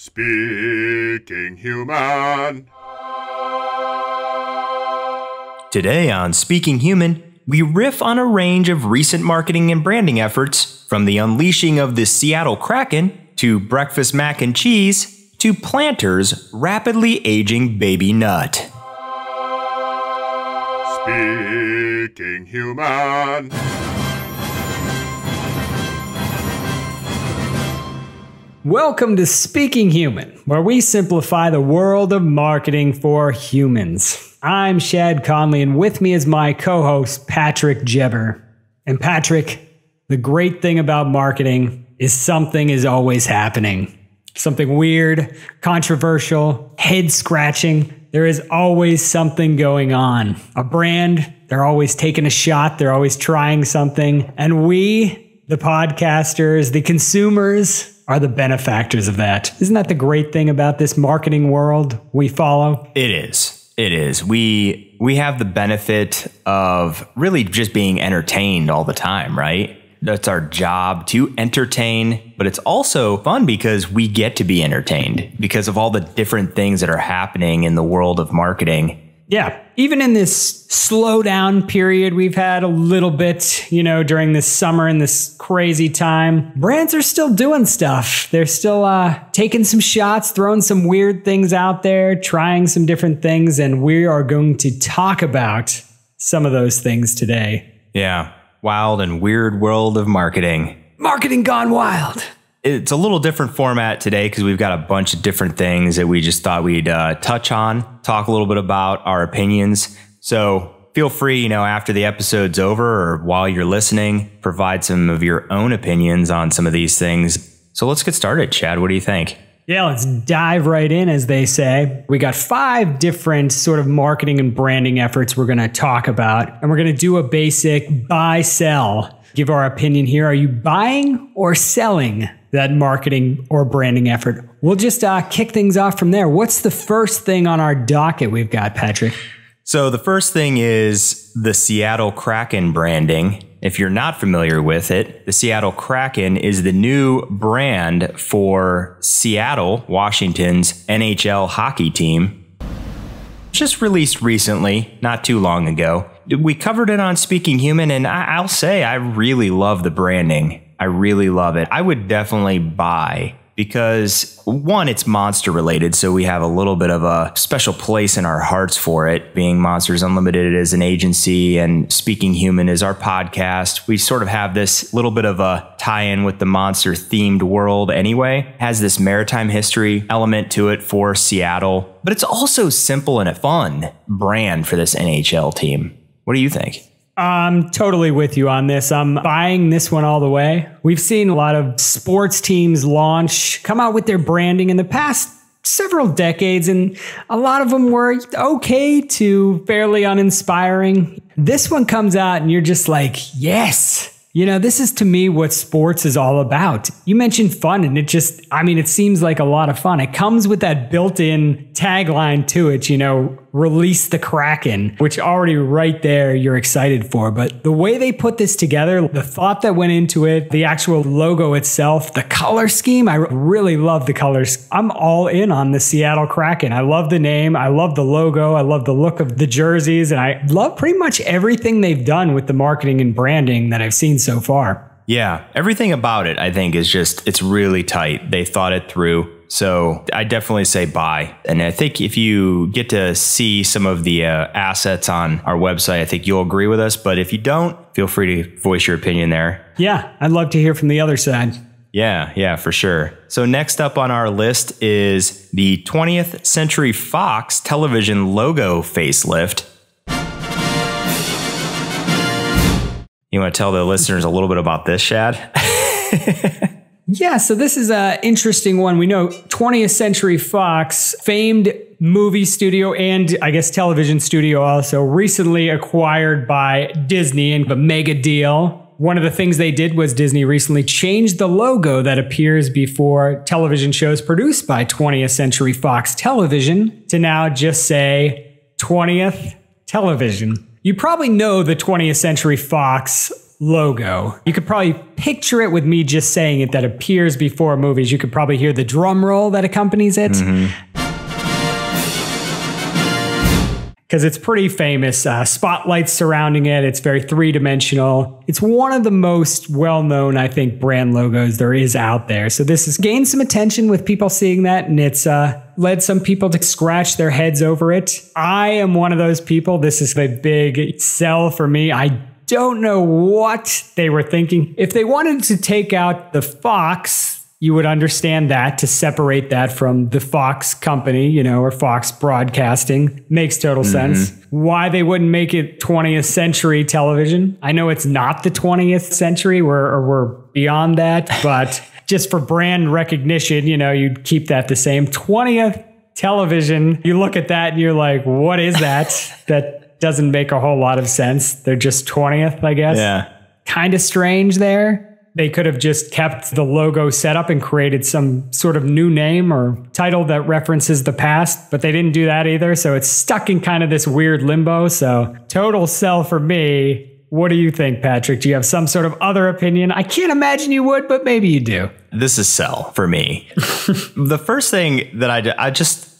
Speaking Human. Today on Speaking Human, we riff on a range of recent marketing and branding efforts, from the unleashing of the Seattle Kraken to breakfast mac and cheese to Planters' rapidly aging baby nut. Speaking Human. Welcome to Speaking Human, where we simplify the world of marketing for humans. I'm Shad Conley, and with me is my co-host, Patrick Jebber. And Patrick, the great thing about marketing is something is always happening. Something weird, controversial, head-scratching. There is always something going on. A brand, they're always taking a shot, they're always trying something. And we, the podcasters, the consumers, are the benefactors of that. Isn't that the great thing about this marketing world we follow? It is. It is. We have the benefit of really just being entertained all the time, right? That's our job, to entertain, but it's also fun because we get to be entertained because of all the different things that are happening in the world of marketing. Yeah, even in this slowdown period we've had a little bit, during this summer and this crazy time, brands are still doing stuff. They're still taking some shots, throwing some weird things out there, trying some different things, and we are going to talk about some of those things today. Yeah, wild and weird world of marketing. Marketing gone wild. It's a little different format today because we've got a bunch of different things that we just thought we'd touch on, talk a little bit about our opinions. So feel free, after the episode's over or while you're listening, provide some of your own opinions on some of these things. So let's get started, Chad. What do you think? Yeah, let's dive right in, as they say. We got 5 different sort of marketing and branding efforts we're going to talk about, and we're going to do a basic buy-sell. Give our opinion here. Are you buying or selling that marketing or branding effort? We'll just kick things off from there. What's the first thing on our docket we've got, Patrick? So the first thing is the Seattle Kraken branding. If you're not familiar with it, the Seattle Kraken is the new brand for Seattle, Washington's NHL hockey team. Just released recently, not too long ago. We covered it on Speaking Human, and I'll say I really love the branding. I really love it. I would definitely buy because, one, it's monster related, so we have a little bit of a special place in our hearts for it, being Monsters Unlimited as an agency and Speaking Human is our podcast. We sort of have this little bit of a tie-in with the monster themed world anyway. It has this maritime history element to it for Seattle, but it's also simple and a fun brand for this NHL team. What do you think? I'm totally with you on this. I'm buying this one all the way. We've seen a lot of sports teams come out with their branding in the past several decades, and a lot of them were okay to fairly uninspiring. This one comes out and you're just like, yes. This is to me what sports is all about. You mentioned fun, and it seems like a lot of fun. It comes with that built-in tagline to it, release the Kraken, which already right there you're excited for. But the way they put this together, the thought that went into it, the actual logo itself, the color scheme, I really love the colors. I'm all in on the Seattle Kraken. I love the name. I love the logo. I love the look of the jerseys. And I love pretty much everything they've done with the marketing and branding that I've seen so far. Yeah, everything about it, I think, is it's really tight. They thought it through. So I definitely say buy. And I think if you get to see some of the assets on our website, I think you'll agree with us. But if you don't, feel free to voice your opinion there. Yeah, I'd love to hear from the other side. Yeah, for sure. So next up on our list is the 20th Century Fox television logo facelift. You want to tell the listeners a little bit about this, Shad? Yeah, so this is an interesting one. We know 20th Century Fox, famed movie studio and I guess television studio also, recently acquired by Disney in a mega deal. One of the things they did was Disney recently changed the logo that appears before television shows produced by 20th Century Fox Television to now just say 20th Television. You probably know the 20th Century Fox logo. You could probably picture it with me just saying it, that appears before movies. You could probably hear the drum roll that accompanies it. Because it's pretty famous. Spotlights surrounding it. It's very three-dimensional. It's one of the most well-known, I think, brand logos there is out there. So this has gained some attention with people seeing that, and it's led some people to scratch their heads over it. I am one of those people. This is a big sell for me. I don't know what they were thinking. If they wanted to take out the Fox, you would understand that, to separate that from the Fox company, or Fox Broadcasting. Makes total sense. Why they wouldn't make it 20th century television? I know it's not the 20th century, we're beyond that, but just for brand recognition, you'd keep that the same. 20th television, you look at that and you're like, what is that? That doesn't make a whole lot of sense. They're just 20th, I guess. Yeah. Kind of strange there. They could have just kept the logo set up and created some sort of new name or title that references the past, but they didn't do that either. So it's stuck in kind of this weird limbo. So total sell for me. What do you think, Patrick? Do you have some sort of other opinion? I can't imagine you would, but maybe you do. This is sell for me. The first thing that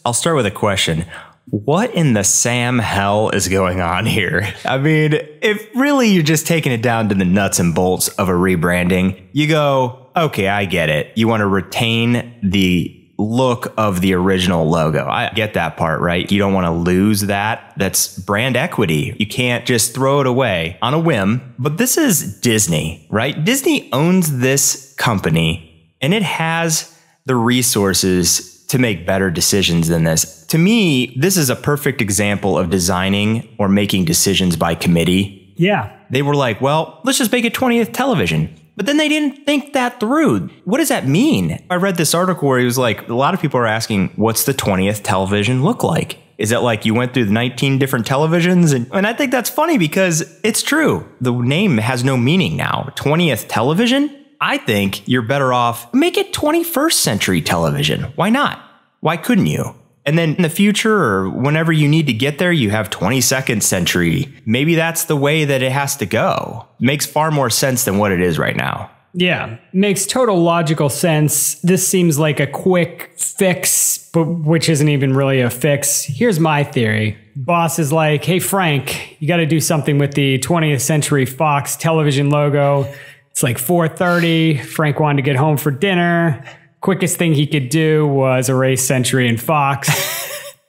I'll start with a question. What in the Sam hell is going on here? I mean, if really you're just taking it down to the nuts and bolts of a rebranding, you go, okay, I get it. You want to retain the look of the original logo. I get that part, right? You don't want to lose that. That's brand equity. You can't just throw it away on a whim. But this is Disney, right? Disney owns this company and it has the resources to make better decisions than this. To me, this is a perfect example of designing or making decisions by committee. Yeah. They were like, well, let's just make it 20th television. But then they didn't think that through. What does that mean? I read this article where he was like, a lot of people are asking, what's the 20th television look like? Is it like you went through the 19 different televisions? And I think that's funny because it's true. The name has no meaning now. 20th television? I think you're better off, make it 21st century television. Why not? Why couldn't you? And then in the future or whenever you need to get there, you have 22nd century. Maybe that's the way that it has to go. Makes far more sense than what it is right now. Yeah, makes total logical sense. This seems like a quick fix, but which isn't even really a fix. Here's my theory. Boss is like, hey, Frank, you got to do something with the 20th Century Fox television logo. It's like 4:30. Frank wanted to get home for dinner. Quickest thing he could do was erase Century and Fox.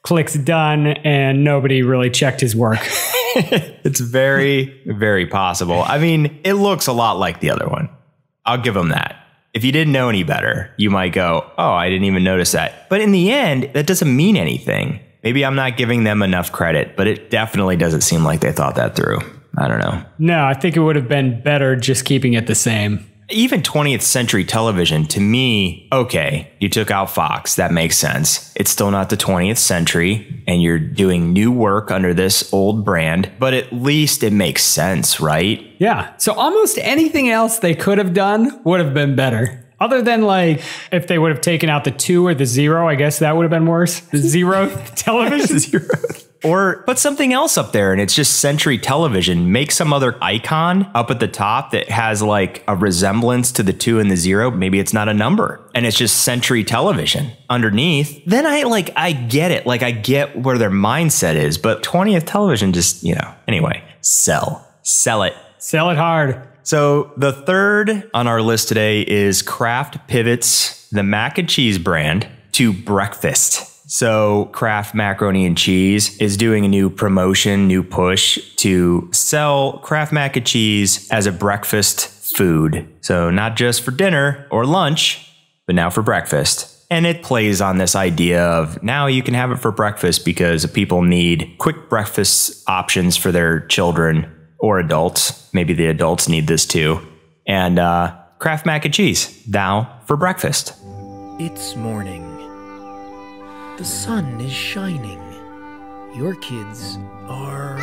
Clicks done, and nobody really checked his work. It's very, very possible. I mean, it looks a lot like the other one. I'll give them that. If you didn't know any better, you might go, oh, I didn't even notice that. But in the end, that doesn't mean anything. Maybe I'm not giving them enough credit, but it definitely doesn't seem like they thought that through. I don't know. No, I think it would have been better just keeping it the same. Even 20th century television, to me, okay, you took out Fox. That makes sense. It's still not the 20th century, and you're doing new work under this old brand, but at least it makes sense, right? Yeah. So almost anything else they could have done would have been better. Other than like, if they would have taken out the 2 or the 0, I guess that would have been worse. The 0 television. 0. Or put something else up there and it's just Century Television. Make some other icon up at the top that has like a resemblance to the 2 and the 0. Maybe it's not a number and it's just Century Television underneath. Then I get it. Like I get where their mindset is, but 20th Television just, anyway, sell it. Sell it hard. So the third on our list today is Kraft pivots the mac and cheese brand to breakfast. So Kraft Macaroni and Cheese is doing a new promotion, new push to sell Kraft mac and cheese as a breakfast food. So not just for dinner or lunch, but now for breakfast. And it plays on this idea of now you can have it for breakfast because people need quick breakfast options for their children or adults. Maybe the adults need this too. And Kraft mac and cheese now for breakfast. It's morning. The sun is shining. Your kids are...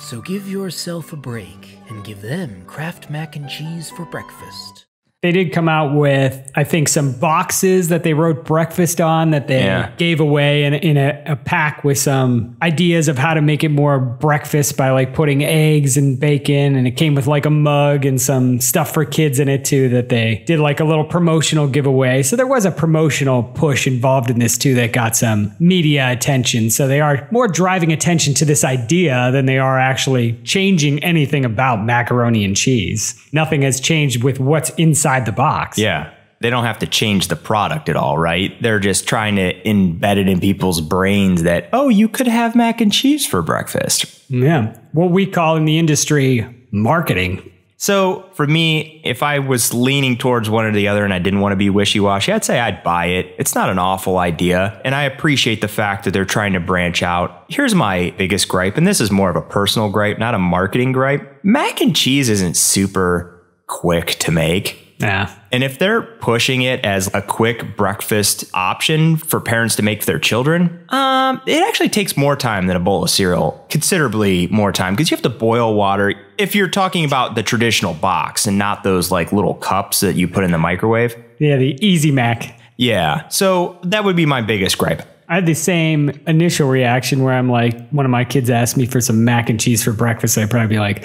So give yourself a break and give them Kraft mac and cheese for breakfast. They did come out with, I think, some boxes that they wrote breakfast on that they gave away in a pack with some ideas of how to make it more breakfast by like putting eggs and bacon. And it came with like a mug and some stuff for kids in it too that they did like a little promotional giveaway. So there was a promotional push involved in this too that got some media attention. So they are more driving attention to this idea than they are actually changing anything about macaroni and cheese. Nothing has changed with what's inside the box. Yeah. They don't have to change the product at all, right? They're just trying to embed it in people's brains that, oh, you could have mac and cheese for breakfast. Yeah. What we call in the industry marketing. So for me, if I was leaning towards one or the other and I didn't want to be wishy-washy, I'd say I'd buy it. It's not an awful idea. And I appreciate the fact that they're trying to branch out. Here's my biggest gripe, and this is more of a personal gripe, not a marketing gripe. Mac and cheese isn't super quick to make. Yeah. And if they're pushing it as a quick breakfast option for parents to make for their children, it actually takes more time than a bowl of cereal, considerably more time, because you have to boil water. If you're talking about the traditional box and not those like little cups that you put in the microwave. Yeah, the Easy Mac. Yeah. So that would be my biggest gripe. I had the same initial reaction where I'm like, one of my kids asked me for some mac and cheese for breakfast. I'd probably be like,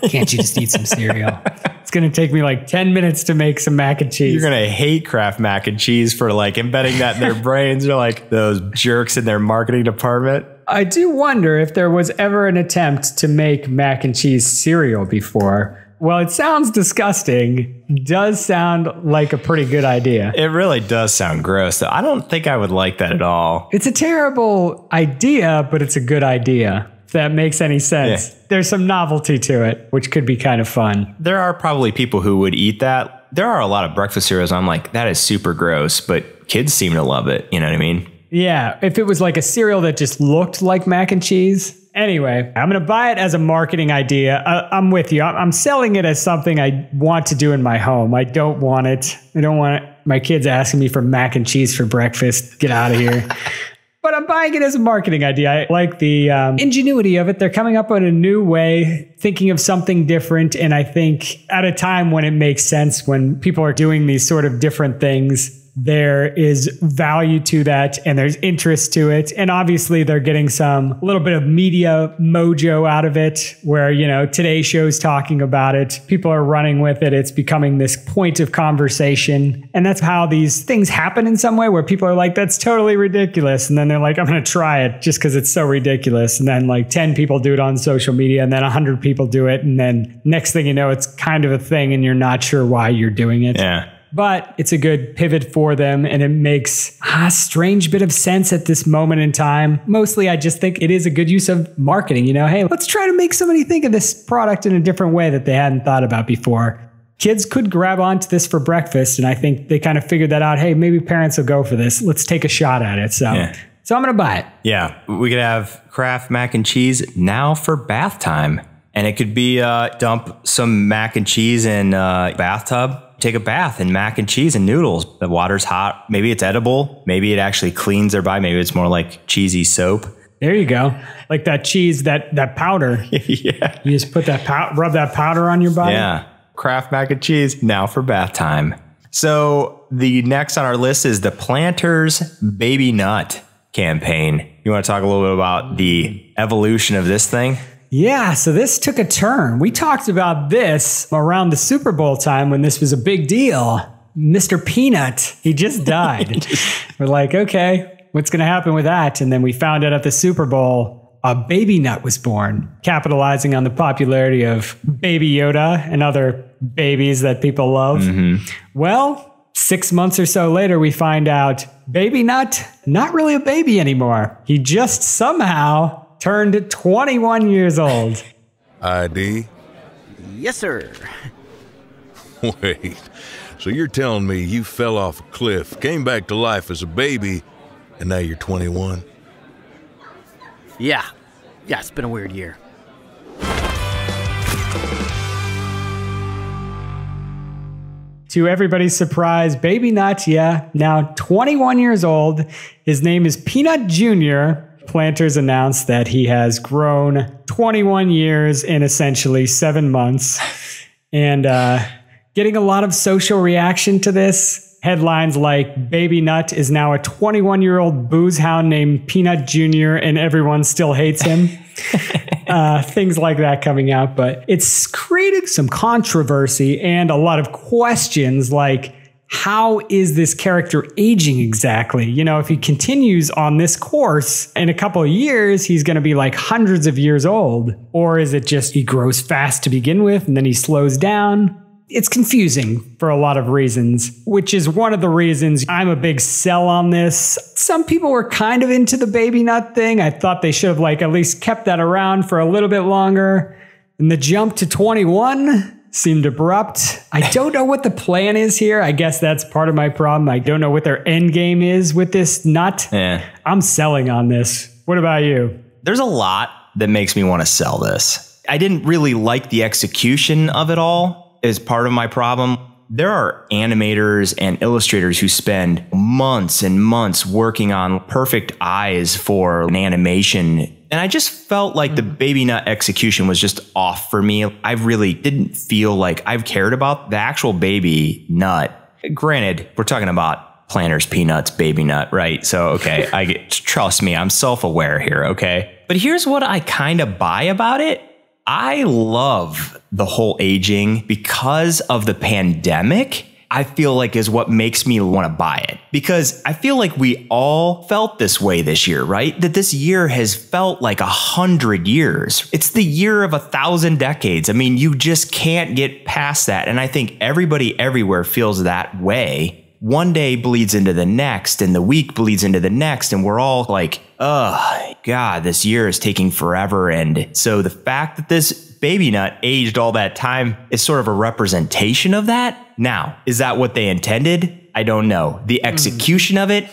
can't you just eat some cereal? It's going to take me like 10 minutes to make some mac and cheese. You're going to hate Kraft mac and cheese for like embedding that in their brains. They're like those jerks in their marketing department. I do wonder if there was ever an attempt to make mac and cheese cereal before. Well, it sounds disgusting. Does sound like a pretty good idea. It really does sound gross, though. I don't think I would like that at all. It's a terrible idea, but it's a good idea. If that makes any sense. Yeah. There's some novelty to it, which could be kind of fun. There are probably people who would eat that. There are a lot of breakfast cereals I'm like, that is super gross, but kids seem to love it. You know what I mean? Yeah. If it was like a cereal that just looked like mac and cheese. Anyway, I'm going to buy it as a marketing idea. I'm with you. I'm selling it as something I want to do in my home. I don't want it. I don't want my kids asking me for mac and cheese for breakfast. Get out of here. But I'm buying it as a marketing idea. I like the ingenuity of it. They're coming up with a new way, thinking of something different. And I think at a time when it makes sense, when people are doing these sort of different things, there is value to that and there's interest to it. And obviously they're getting a little bit of media mojo out of it where, you know, today's show's talking about it. People are running with it. It's becoming this point of conversation. And that's how these things happen in some way where people are like, that's totally ridiculous. And then they're like, I'm going to try it just because it's so ridiculous. And then like 10 people do it on social media and then 100 people do it. And then next thing you know, it's kind of a thing and you're not sure why you're doing it. Yeah. But it's a good pivot for them and it makes a strange bit of sense at this moment in time. Mostly, I just think it is a good use of marketing. You know, hey, let's try to make somebody think of this product in a different way that they hadn't thought about before. Kids could grab onto this for breakfast. And I think they kind of figured that out. Hey, maybe parents will go for this. Let's take a shot at it. So I'm going to buy it. Yeah, we could have Kraft mac and cheese now for bath time. And it could be dump some mac and cheese in a bathtub. Take a bath in mac and cheese and noodles. The water's hot. Maybe it's edible. Maybe it actually cleans their body. Maybe it's more like cheesy soap. There you go. Like that cheese, that powder. Yeah. You just put that rub that powder on your body. Yeah. Kraft mac and cheese now for bath time. So the next on our list is the Planters Baby Nut campaign. You want to talk a little bit about the evolution of this thing? Yeah, so this took a turn. We talked about this around the Super Bowl time when this was a big deal. Mr. Peanut, he just died. We're like, okay, what's going to happen with that? And then we found out at the Super Bowl, a baby nut was born, capitalizing on the popularity of Baby Yoda and other babies that people love. Mm-hmm. Well, 6 months or so later, we find out Baby Nut, not really a baby anymore. He just somehow turned 21 years old. ID? Yes, sir. Wait, so you're telling me you fell off a cliff, came back to life as a baby, and now you're 21? Yeah, it's been a weird year. To everybody's surprise, Baby Nut, now 21 years old. His name is Peanut Jr., Planters announced that he has grown 21 years in essentially 7 months. And getting a lot of social reaction to this. Headlines like Baby Nut is now a 21-year-old booze hound named Peanut Jr. and everyone still hates him. Things like that coming out. But it's created some controversy and a lot of questions like, how is this character aging exactly? You know, if he continues on this course in a couple of years, he's going to be like hundreds of years old. Or is it just he grows fast to begin with and then he slows down? It's confusing for a lot of reasons, which is one of the reasons I'm a big sell on this. Some people were kind of into the Baby Nut thing. I thought they should have like at least kept that around for a little bit longer. And the jump to 21 seemed abrupt. I don't know what the plan is here. I guess that's part of my problem. I don't know what their end game is with this nut. Yeah. I'm selling on this. What about you? There's a lot that makes me want to sell this. I didn't really like the execution of it all is part of my problem. There are animators and illustrators who spend months and months working on perfect eyes for an animation. And I just felt like the Baby Nut execution was just off for me. I really didn't feel like I've cared about the actual Baby Nut. Granted, we're talking about Planters, Peanuts, Baby Nut, right? So, okay, trust me, I'm self-aware here, okay? But here's what I kind of buy about it. I love the whole aging because of the pandemic. I feel like is what makes me want to buy it, because I feel like we all felt this way this year, right? That this year has felt like 100 years. It's the year of 1,000 decades. I mean, you just can't get past that. And I think everybody everywhere feels that way. One day bleeds into the next and the week bleeds into the next. And we're all like, oh, God, this year is taking forever. And so the fact that this Baby Nut aged all that time is sort of a representation of that. Now, is that what they intended? I don't know. The execution of it,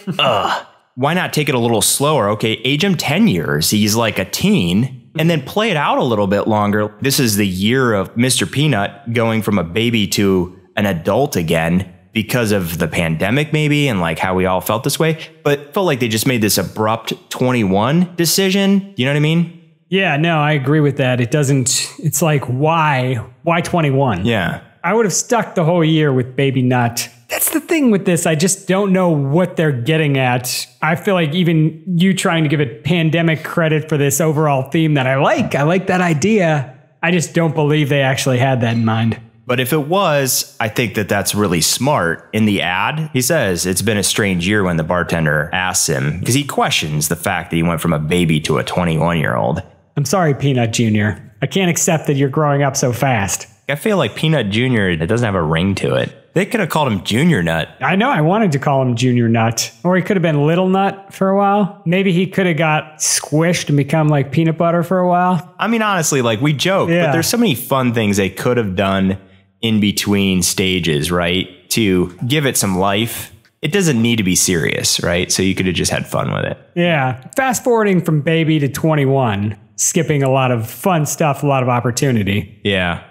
why not take it a little slower? Okay, age him 10 years. He's like a teen. And then play it out a little bit longer. This is the year of Mr. Peanut going from a baby to an adult again, because of the pandemic maybe, and like how we all felt this way, but felt like they just made this abrupt 21 decision. You know what I mean? Yeah, no, I agree with that. It's like, why 21? Yeah. I would have stuck the whole year with Baby Nut. That's the thing with this. I just don't know what they're getting at. I feel like even you trying to give it pandemic credit for this overall theme that I like that idea. I just don't believe they actually had that in mind. But if it was, I think that that's really smart. In the ad, he says it's been a strange year when the bartender asks him, because he questions the fact that he went from a baby to a 21-year-old. I'm sorry, Peanut Jr. I can't accept that you're growing up so fast. I feel like Peanut Jr., it doesn't have a ring to it. They could have called him Junior Nut. I know, I wanted to call him Junior Nut. Or he could have been Little Nut for a while. Maybe he could have got squished and become like peanut butter for a while. I mean, honestly, like we joke, but there's so many fun things they could have done in between stages, right? To give it some life. It doesn't need to be serious, right? So you could have just had fun with it. Yeah. Fast forwarding from baby to 21, skipping a lot of fun stuff, a lot of opportunity. Yeah.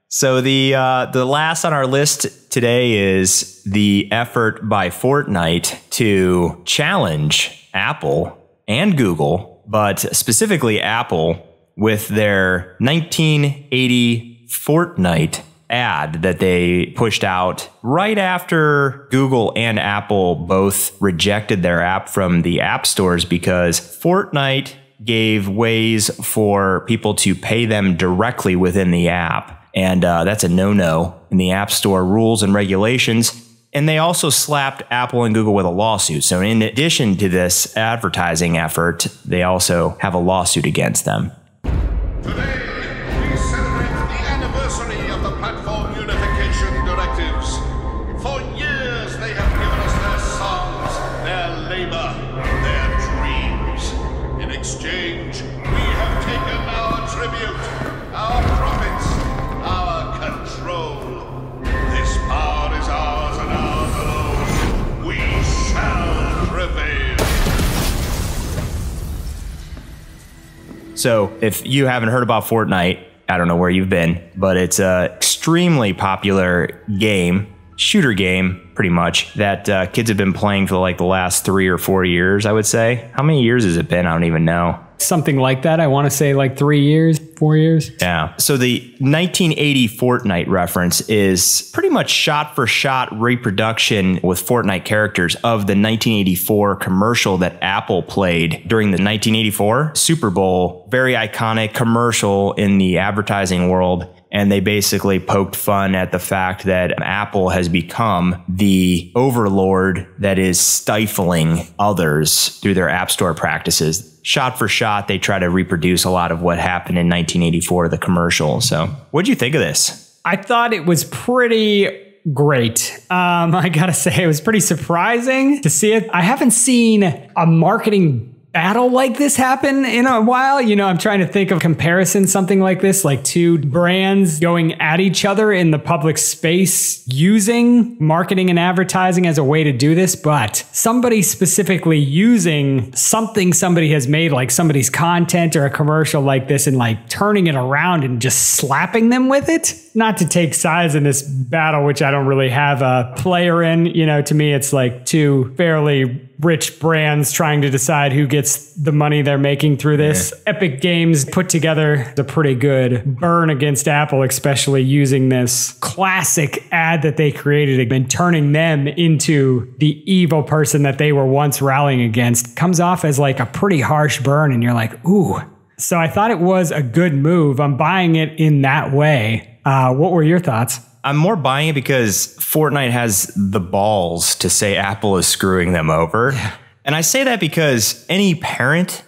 So the last on our list today is the effort by Fortnite to challenge Apple and Google, but specifically Apple, with their 1980 Fortnite ad that they pushed out right after Google and Apple both rejected their app from the app stores, because Fortnite gave ways for people to pay them directly within the app. And that's a no-no in the App Store rules and regulations. And they also slapped Apple and Google with a lawsuit. So in addition to this advertising effort, they also have a lawsuit against them. Today, we celebrate the anniversary of the Platform Unification Directives. For years, they have given us their songs, their labor, their dreams. In exchange, we have taken our tribute, our profits, our control. This power is ours and ours alone. We shall prevail. So if you haven't heard about Fortnite, I don't know where you've been, but it's a extremely popular game, shooter game, pretty much, that kids have been playing for like the last 3 or 4 years, I would say. How many years has it been? I don't even know. Something like that. I want to say like 3 years. 4 years. Yeah. So the 1980 Fortnite reference is pretty much shot for shot reproduction with Fortnite characters of the 1984 commercial that Apple played during the 1984 Super Bowl. Very iconic commercial in the advertising world. And they basically poked fun at the fact that Apple has become the overlord that is stifling others through their App Store practices. Shot for shot, they try to reproduce a lot of what happened in 1984, the commercial. So what'd you think of this? I thought it was pretty great. I gotta say, it was pretty surprising to see it. I haven't seen a marketing battle like this happen in a while. You know, I'm trying to think of comparison, something like this, like two brands going at each other in the public space using marketing and advertising as a way to do this, but somebody specifically using something somebody has made, like somebody's content or a commercial like this, and like turning it around and just slapping them with it. Not to take sides in this battle, which I don't really have a player in. You know, to me, it's like two fairly rich brands trying to decide who gets the money they're making through this. Yeah. Epic Games put together a pretty good burn against Apple, especially using this classic ad that they created and turning them into the evil person that they were once rallying against. Comes off as like a pretty harsh burn, and you're like, ooh. So I thought it was a good move. I'm buying it in that way. What were your thoughts? I'm more buying it because Fortnite has the balls to say Apple is screwing them over. Yeah. And I say that because any parent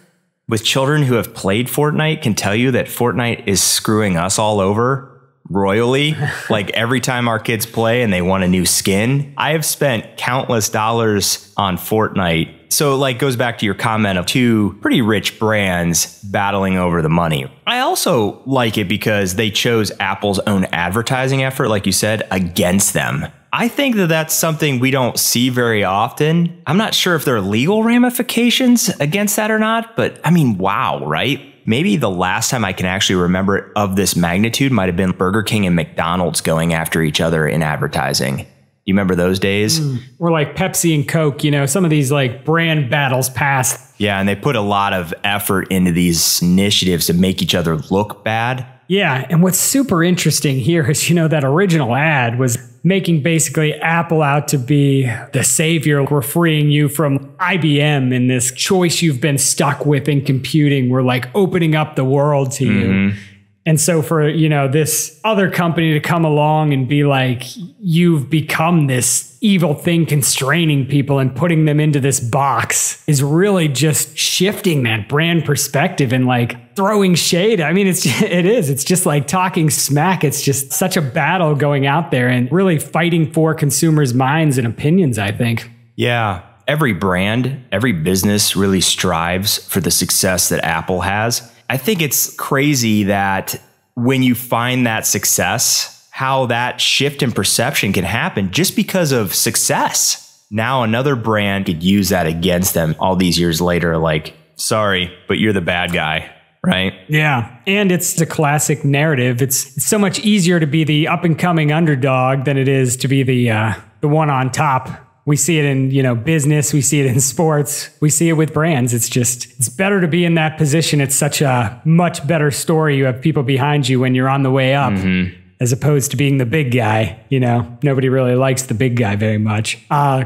with children who have played Fortnite can tell you that Fortnite is screwing us all over royally. Like every time our kids play and they want a new skin, I have spent countless dollars on Fortnite. So like goes back to your comment of two pretty rich brands battling over the money. I also like it because they chose Apple's own advertising effort, like you said, against them. I think that that's something we don't see very often. I'm not sure if there are legal ramifications against that or not, but I mean, wow, right? Maybe the last time I can actually remember it of this magnitude might have been Burger King and McDonald's going after each other in advertising. You remember those days? Or like Pepsi and Coke, you know, some of these like brand battles past. Yeah, and they put a lot of effort into these initiatives to make each other look bad. Yeah, and what's super interesting here is, you know, that original ad was making basically Apple out to be the savior. We're freeing you from IBM and this choice you've been stuck with in computing. We're like opening up the world to you. And so for, you know, this other company to come along and be like, you've become this evil thing constraining people and putting them into this box is really just shifting that brand perspective and like throwing shade. I mean, it's just like talking smack. It's just such a battle going out there and really fighting for consumers' minds and opinions, I think. Yeah. Every brand, every business really strives for the success that Apple has. I think it's crazy that when you find that success, how that shift in perception can happen just because of success. Now another brand could use that against them all these years later, like, sorry, but you're the bad guy, right? Yeah. And it's a classic narrative. It's so much easier to be the up and coming underdog than it is to be the one on top. We see it in, you know, business. We see it in sports. We see it with brands. It's better to be in that position. It's such a much better story. You have people behind you when you're on the way up, as opposed to being the big guy. You know, nobody really likes the big guy very much.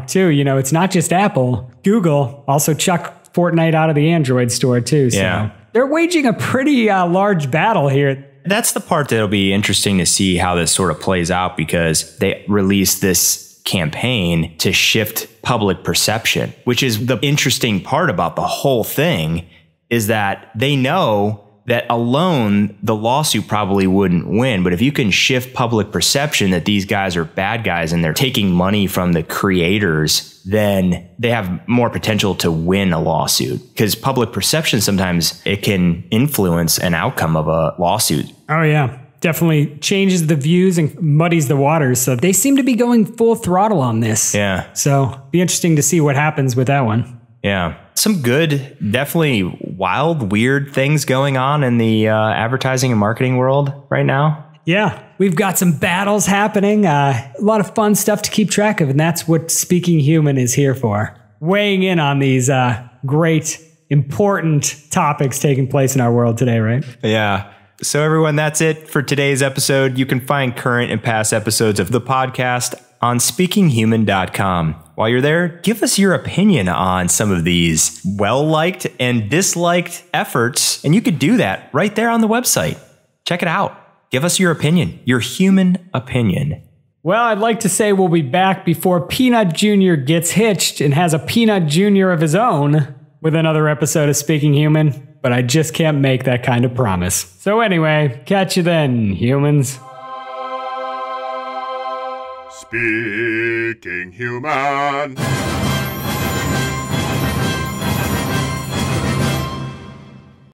Too, you know, it's not just Apple. Google also chucked Fortnite out of the Android store too. So yeah. They're waging a pretty large battle here. That's the part that'll be interesting to see how this sort of plays out, because they released this campaign to shift public perception, which is the interesting part about the whole thing, is that they know that alone the lawsuit probably wouldn't win. But if you can shift public perception that these guys are bad guys and they're taking money from the creators, then they have more potential to win a lawsuit, because public perception, sometimes it can influence an outcome of a lawsuit. Oh yeah. Definitely changes the views and muddies the waters. So they seem to be going full throttle on this. Yeah. So be interesting to see what happens with that one. Yeah. Some good, definitely wild, weird things going on in the advertising and marketing world right now. Yeah. We've got some battles happening. A lot of fun stuff to keep track of. And that's what Speaking Human is here for. Weighing in on these great, important topics taking place in our world today, right? Yeah. So everyone, that's it for today's episode. You can find current and past episodes of the podcast on speakinghuman.com. While you're there, give us your opinion on some of these well-liked and disliked efforts, and you could do that right there on the website. Check it out. Give us your opinion, your human opinion. Well, I'd like to say we'll be back before Peanut Jr. gets hitched and has a Peanut Jr. of his own with another episode of Speaking Human, but I just can't make that kind of promise. So anyway, catch you then, humans. Speaking Human.